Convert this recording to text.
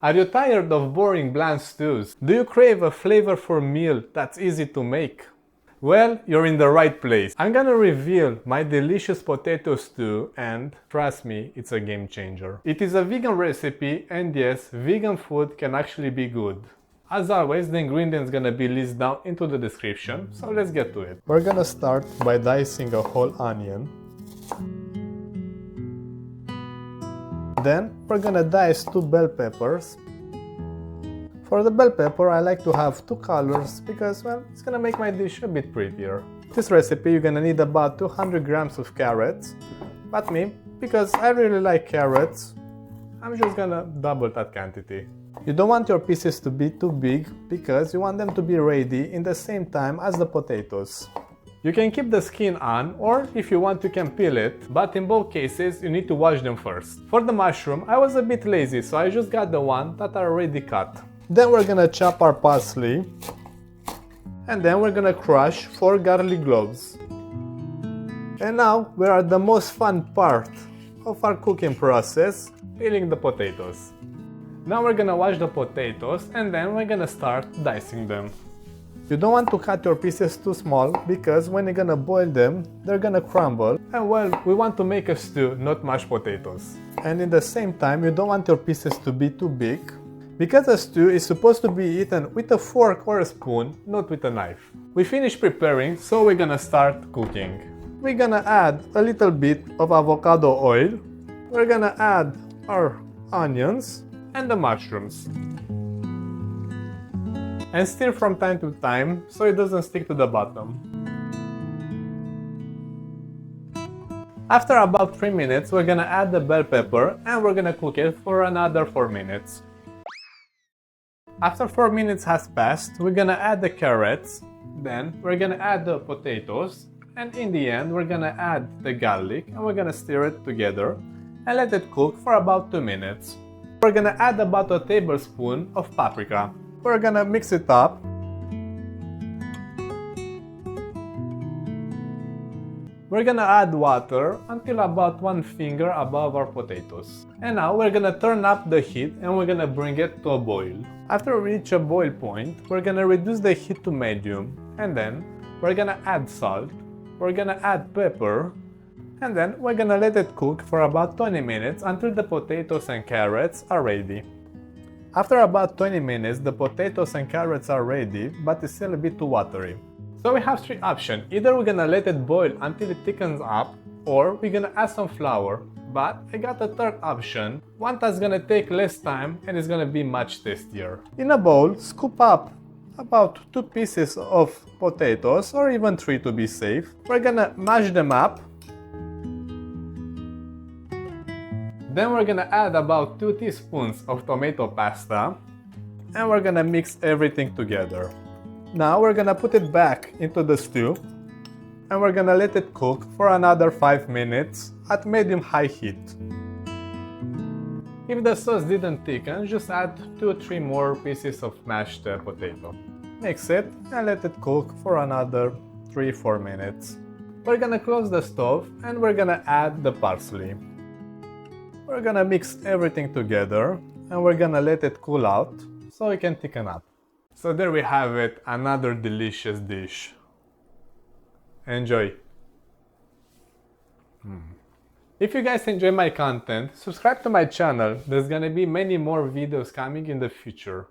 Are you tired of boring bland stews? Do you crave a flavorful meal that's easy to make? Well, you're in the right place. I'm gonna reveal my delicious potato stew and, trust me, it's a game changer. It is a vegan recipe and yes, vegan food can actually be good. As always, the ingredients gonna be listed down into the description, so let's get to it. We're gonna start by dicing a whole onion. Then we're gonna dice 2 bell peppers. For the bell pepper, I like to have 2 colors because, well, it's gonna make my dish a bit prettier. This recipe you're gonna need about 200 grams of carrots, but me, because I really like carrots, I'm just gonna double that quantity. You don't want your pieces to be too big because you want them to be ready in the same time as the potatoes. You can keep the skin on, or if you want you can peel it, but in both cases you need to wash them first. For the mushroom, I was a bit lazy, so I just got the one that are already cut. Then we're gonna chop our parsley, and then we're gonna crush 4 garlic cloves. And now we're at the most fun part of our cooking process, peeling the potatoes. Now we're gonna wash the potatoes and then we're gonna start dicing them. You don't want to cut your pieces too small because when you're gonna boil them, they're gonna crumble. And well, we want to make a stew, not mashed potatoes. And in the same time, you don't want your pieces to be too big because a stew is supposed to be eaten with a fork or a spoon, not with a knife. We finished preparing, so we're gonna start cooking. We're gonna add a little bit of avocado oil. We're gonna add our onions and the mushrooms. And stir from time to time so it doesn't stick to the bottom. After about 3 minutes, we're gonna add the bell pepper and we're gonna cook it for another 4 minutes. After 4 minutes has passed, we're gonna add the carrots, then we're gonna add the potatoes, and in the end we're gonna add the garlic and we're gonna stir it together and let it cook for about 2 minutes. We're gonna add about a tablespoon of paprika. We're gonna mix it up. We're gonna add water until about 1 finger above our potatoes. And now we're gonna turn up the heat and we're gonna bring it to a boil. After we reach a boil point, we're gonna reduce the heat to medium. And then we're gonna add salt. We're gonna add pepper. And then we're gonna let it cook for about 20 minutes until the potatoes and carrots are ready. After about 20 minutes, the potatoes and carrots are ready, but it's still a bit too watery. So we have 3 options. Either we're gonna let it boil until it thickens up, or we're gonna add some flour. But I got a third option, one that's gonna take less time and is gonna be much tastier. In a bowl, scoop up about 2 pieces of potatoes, or even 3 to be safe. We're gonna mash them up. Then we're gonna add about 2 teaspoons of tomato pasta and we're gonna mix everything together. Now we're gonna put it back into the stew and we're gonna let it cook for another 5 minutes at medium-high heat. If the sauce didn't thicken, just add 2 or 3 more pieces of mashed potato. Mix it and let it cook for another 3-4 minutes. We're gonna close the stove and we're gonna add the parsley. We're gonna mix everything together and we're gonna let it cool out so it can thicken up. So there we have it, another delicious dish. Enjoy! If you guys enjoy my content, subscribe to my channel. There's gonna be many more videos coming in the future.